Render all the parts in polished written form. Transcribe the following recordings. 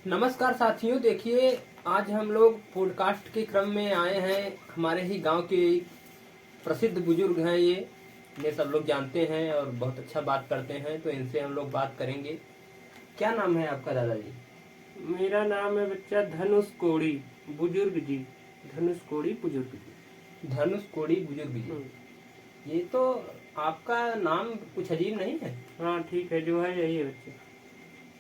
नमस्कार साथियों, देखिए आज हम लोग पॉडकास्ट के क्रम में आए हैं। हमारे ही गांव के प्रसिद्ध बुजुर्ग हैं, ये सब लोग जानते हैं और बहुत अच्छा बात करते हैं, तो इनसे हम लोग बात करेंगे। क्या नाम है आपका दादाजी? मेरा नाम है बच्चा धनुष कोड़ी बुजुर्ग जी। धनुष कोड़ी बुजुर्ग जी। धनुष कोड़ी बुजुर्ग जी। ये तो आपका नाम कुछ अजीब नहीं है? हाँ ठीक है, जो है यही है बच्चे।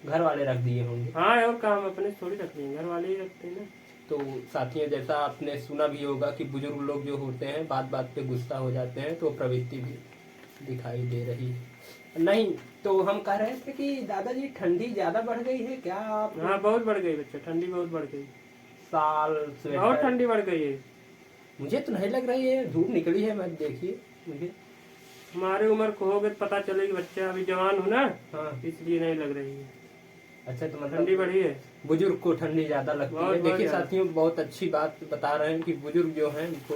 घर वाले रख दिए होंगे। हाँ, और काम अपने थोड़ी रखते हैं, घर वाले ही रखते हैं ना। तो साथियों, जैसा आपने सुना भी होगा कि बुजुर्ग लोग जो होते हैं बात बात पे गुस्सा हो जाते हैं, तो प्रवृत्ति भी दिखाई दे रही है। नहीं तो हम कह रहे थे कि दादाजी ठंडी ज्यादा बढ़ गई है क्या आप? हाँ बहुत बढ़ गई बच्चा, ठंडी बहुत बढ़ गई। साल बहुत स्वेटर ठंडी बढ़ गई है। मुझे तो नहीं लग रही है, धूप निकली है, मैं देखिए मुझे। हमारे उम्र को हो गए तो पता चलेगी बच्चा, अभी जवान हो ना, हाँ इसलिए नहीं लग रही है। अच्छा, तो ठंडी मतलब बढ़ी है, बुजुर्ग को ठंडी ज्यादा लगती है। बहुत देखिए ज्यादा। साथियों, बहुत अच्छी बात बता रहे हैं कि बुजुर्ग जो हैं उनको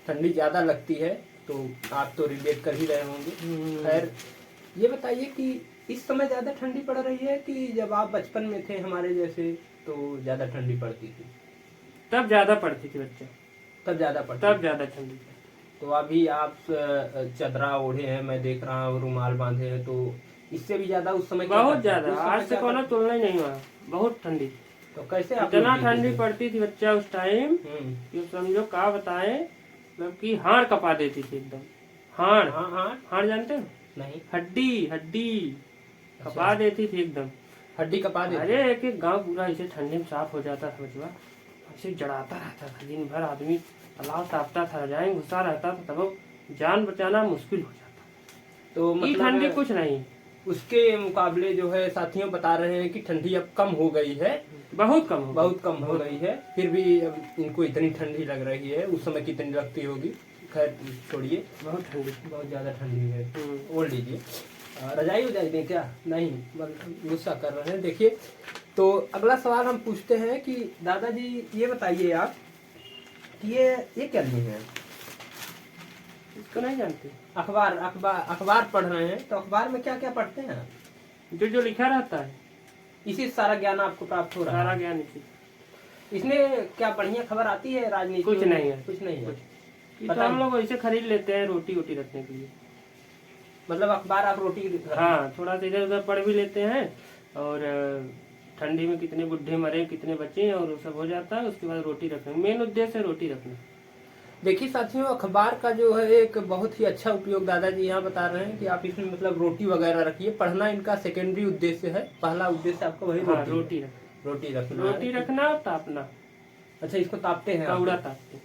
ठंडी ज्यादा लगती है, तो आप तो रिलेट कर ही रहे होंगे। खैर, ये बताइए कि इस समय ज्यादा ठंडी पड़ रही है कि जब आप बचपन में थे हमारे जैसे तो ज्यादा ठंडी पड़ती थी? तब ज्यादा पड़ती थी बच्चा, तब ज्यादा पड़ती तब ज्यादा ठंडी। तो अभी आप चदरा ओढ़े हैं, मैं देख रहा हूँ, रुमाल बांधे हैं, तो इससे भी ज्यादा उस समय क्या बहुत करते थे? ज्यादा, उस समय आज से क्या कोनो करते तुलना ही नहीं हुआ। बहुत ठंडी, थे? तो कैसे आप इतना लोग जीते ठंडी थे? पड़ती थी बच्चा उस टाइम, ये समझो क्या बताएं, मतलब कि हाड़ कपा देती थी एकदम। हाड़, हाँ हाँ। हाड़ जानते हो? नहीं। हड्डी हड्डी अच्छा। कपा देती थी एकदम। हड्डी कपा देते? अरे एक एक गांव पूरा ऐसे ठंडी में साफ हो जाता था बचवा, ऐसे जड़ाता रहता था दिन भर, आदमी अलाव तापता था, रजाई घुसा रहता था, तब जान बचाना मुश्किल हो जाता। तो ये ठंडी मतलब कुछ नहीं, उसके मुकाबले जो है साथियों बता रहे हैं कि ठंडी अब कम हो गई है, बहुत कम हो, बहुत कम हो गई है। फिर भी अब इनको इतनी ठंडी लग रही है, उस समय कितनी लगती होगी। खैर छोड़िए, बहुत ठंडी। बहुत ज्यादा ठंडी है। ओढ़ लीजिए। रजाई हो जाएगी क्या? नहीं, गुस्सा कर रहे हैं। देखिए, तो अगला सवाल हम पूछते हैं कि दादाजी ये बताइए आप कि ये क्या लिए हैं? इसको नहीं जानते? अखबार अखबार अखबार पढ़ रहे हैं, तो अखबार में क्या क्या पढ़ते हैं आप? जो जो लिखा रहता है, इसी से सारा ज्ञान आपको प्राप्त हो रहा सारा है? ज्ञान इसी। इसमें क्या बढ़िया खबर आती है राजनीति? कुछ नहीं है, कुछ नहीं है। ये तो हम लोग ऐसे खरीद लेते हैं रोटी वोटी रखने के लिए। मतलब अखबार आप रोटी हाँ, थोड़ा सा इधर उधर पढ़ भी लेते हैं, और ठंडी में कितने बुढ़े मरे कितने बचे और वो सब हो जाता है, उसके बाद रोटी रखना, मेन उद्देश्य है रोटी रखना। देखिए साथियों, अखबार का जो है एक बहुत ही अच्छा उपयोग दादाजी यहाँ बता रहे हैं कि आप इसमें मतलब रोटी वगैरह रखिए। पढ़ना इनका सेकेंडरी उद्देश्य है, पहला उद्देश्य आपका वही हाँ, रोटी रखना। रोटी रखना और तापना। अच्छा, इसको तापते हैं आप? कौड़ा तापते।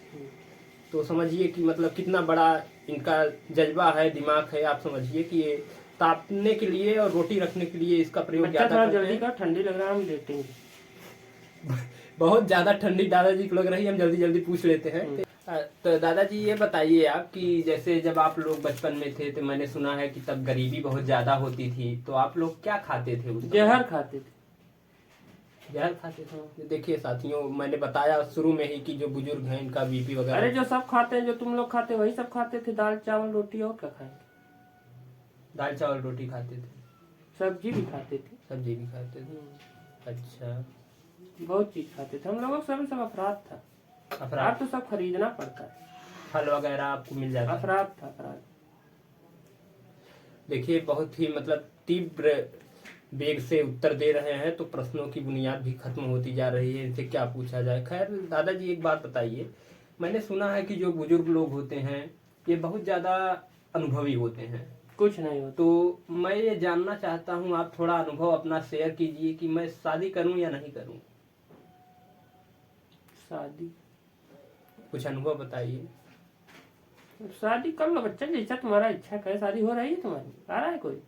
तो समझिए कि मतलब कितना बड़ा इनका जज्बा है, दिमाग है। आप समझिए कि ये तापने के लिए और रोटी रखने के लिए इसका प्रयोग ज्यादा थोड़ा करते जल्दी हैं। का, ठंडी लग रहा है, हम लेते हैं। बहुत ज्यादा ठंडी दादाजी को लग रही है, हम जल्दी जल्दी पूछ लेते हैं। तो दादाजी ये बताइए आप कि जैसे जब आप लोग बचपन में थे तो मैंने सुना है कि तब गरीबी बहुत ज्यादा होती थी, तो आप लोग क्या खाते थे उस समय? जहर खाते थे। जहर खाते थे? देखिए साथियों, मैंने बताया शुरू में ही कि जो बुजुर्ग हैं इनका बीपी वगैरह। अरे जो सब खाते हैं, जो तुम लोग खाते वही सब खाते थे, दाल चावल रोटी, और क्या खाएंगे? दाल चावल रोटी खाते थे, सब्जी भी खाते थे। सब्जी भी खाते थे। अच्छा, बहुत चीज खाते थे हम लोग। सब अफराद था। अफराद तो सब खरीदना पड़ता है। फल वगैरह आपको मिल जाता है? अफराद था, अफराद। देखिए, बहुत ही मतलब तीव्र वेग से उत्तर दे रहे हैं, तो प्रश्नों की बुनियाद भी खत्म होती जा रही है, इनसे क्या पूछा जाए। खैर दादाजी एक बात बताइए, मैंने सुना है कि जो बुजुर्ग लोग होते हैं ये बहुत ज्यादा अनुभवी होते हैं। कुछ नहीं होता। तो मैं ये जानना चाहता हूँ, आप थोड़ा अनुभव अपना शेयर कीजिए कि मैं शादी करूँ या नहीं करूँ। शादी, कुछ अनुभव बताइए। शादी कर लो बच्चा, जैसा तुम्हारा इच्छा करे। शादी हो रही है तुम्हारी? आ रहा है कोई?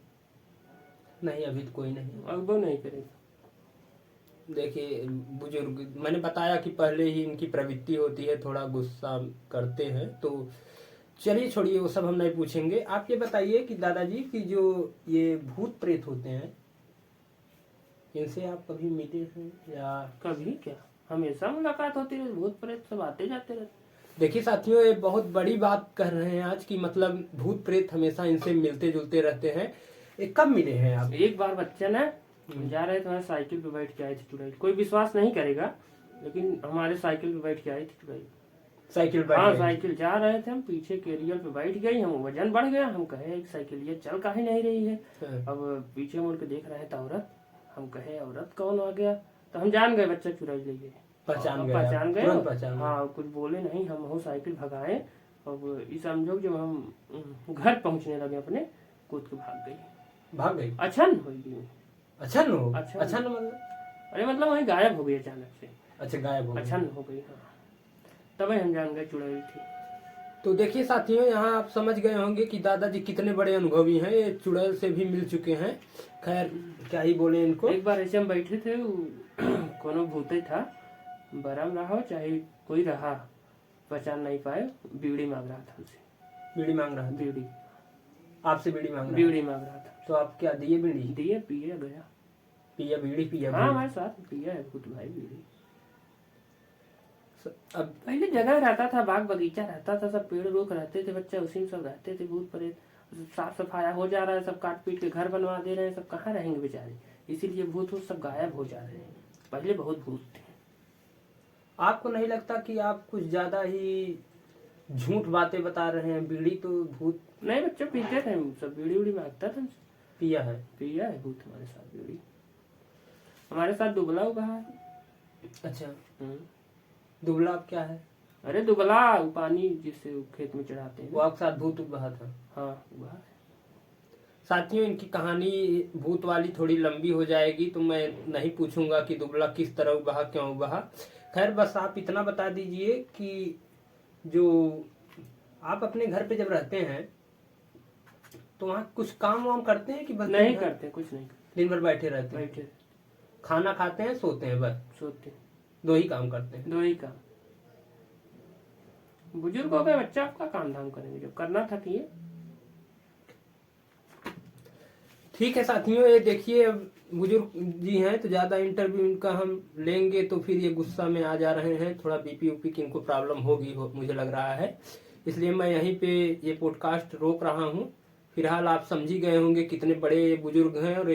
नहीं, अभी तो कोई नहीं। अब वो नहीं करेगा। देखिए बुजुर्ग, मैंने बताया कि पहले ही इनकी प्रवृत्ति होती है, थोड़ा गुस्सा करते हैं, तो चलिए छोड़िए वो सब हम नहीं पूछेंगे। आप ये बताइए कि दादाजी कि जो ये भूत प्रेत होते हैं इनसे आप कभी मिले हैं या? कभी क्या, हमेशा मुलाकात होती रहती, भूत प्रेत सब आते जाते रहते। देखिए साथियों, ये बहुत बड़ी बात कर रहे हैं आज की, मतलब भूत प्रेत हमेशा इनसे मिलते जुलते रहते हैं। ये कब मिले हैं आप? एक बार बच्चा ना हम जा रहे थे, वहाँ साइकिल पे बैठ के आए थे चुड़ैल। कोई विश्वास नहीं करेगा, लेकिन हमारे साइकिल पे बैठ के आई थी चुड़ैल। साइकिल पर हाँ गए? साइकिल जा रहे थे हम, पीछे कैरियर पे बैठ गई, हम वजन बढ़ गया। हम कहे एक साइकिल ये चल काहे नहीं रही है। हाँ। अब पीछे मुड़ के देख रहे थे औरत, हम कहे औरत कौन आ गया, तो हम जान गए बच्चा चुड़ैल ले गए। पहचान गए? पहचान गए, तुरंत पहचान गए? हाँ कुछ बोले नहीं, हम वो साइकिल भगाए। अब ये समझो जब हम घर पहुंचने लगे अपने, कूद के भाग गई। भाग गई? अचन हो गई। अच्छा न हो? अच्छा। अच्छा न मतलब? अरे मतलब वहीं गायब हो गई अचानक से। अच्छा, गायब हो गई। अचन हो गई, हाँ। तब हम जान गए चुड़ैल थी। तो देखिए साथियों, यहाँ आप समझ गए होंगे कि दादाजी कितने बड़े अनुभवी हैं। ये चुड़ैल से भी मिल चुके हैं। खैर क्या ही बोले इनको। एक बार ऐसे हम बैठे थे, कोनो भूते था, बरम रहा हो चाहे कोई रहा, पहचान नहीं पाए, बीड़ी मांग रहा था हमसे। बीड़ी मांग रहा था? बीड़ी, आपसे बीड़ी मांग रहा था? बीड़ी मांग रहा था। तो आप क्या दिए बीड़ी? दिए, पिए गया। पिया बीड़ी? पिया हाँ बीड़ी? हमारे साथ पिया है भूत भाई बीड़ी। अब पहले जगह रहता था, बाग बगीचा रहता था, सब पेड़ रोक रहते थे, बच्चे उसी में सब रहते थे। भूत प्रेत साफ सफाया हो जा रहा है, सब काट पीट के घर बनवा दे रहे हैं, सब कहाँ रहेंगे बेचारे। इसीलिए भूत सब गायब हो जा रहे हैं। पहले बहुत भूत थे। आपको नहीं लगता कि आप कुछ ज्यादा ही झूठ बातें बता रहे हैं? बीड़ी तो भूत नहीं बच्चे पीते थे, सब बीड़ी उड़ी मांगता था। पिया है? पिया है भूत हमारे साथ बीड़ी। हमारे साथ दुबला उगा है। अच्छा, हम्म। दुबला अब क्या है? अरे दुबला वो पानी जिससे वो खेत में चढ़ाते हैं। वो आपके साथ भूत बहा था? हाँ उगा है। साथियों, इनकी कहानी भूत वाली थोड़ी लंबी हो जाएगी, तो मैं नहीं पूछूंगा कि दुबला किस तरह बहा, क्यों बहा। खैर बस आप इतना बता दीजिए कि जो आप अपने घर पे जब रहते हैं तो वहाँ कुछ काम वाम करते हैं कि बस नहीं करते, कुछ नहीं करते, दिन भर बैठे रहते हैं? बैठे खाना खाते हैं, सोते हैं, बस सोते, दो ही काम करते हैं? दो ही काम। बुजुर्ग हो गए, बच्चा आपका काम धाम करेंगे, जब करना था किए। ठीक है साथियों, ये देखिए अब बुजुर्ग जी हैं तो ज्यादा इंटरव्यू इनका हम लेंगे तो फिर ये गुस्सा में आ जा रहे हैं। थोड़ा बीपी उपी की इनको प्रॉब्लम होगी मुझे लग रहा है, इसलिए मैं यहीं पे ये पॉडकास्ट रोक रहा हूँ। फिलहाल आप समझ ही गए होंगे कितने बड़े बुजुर्ग हैं और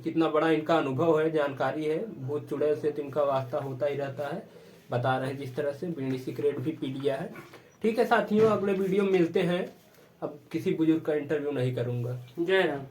कितना बड़ा इनका अनुभव है, जानकारी है। भूत चुड़ैल से तो इनका वास्ता होता ही रहता है। बता रहे हैं जिस तरह से बीड़ी सिगरेट भी पी लिया है। ठीक है साथियों, अगले वीडियो में मिलते हैं। अब किसी बुजुर्ग का इंटरव्यू नहीं करूंगा। जय राम।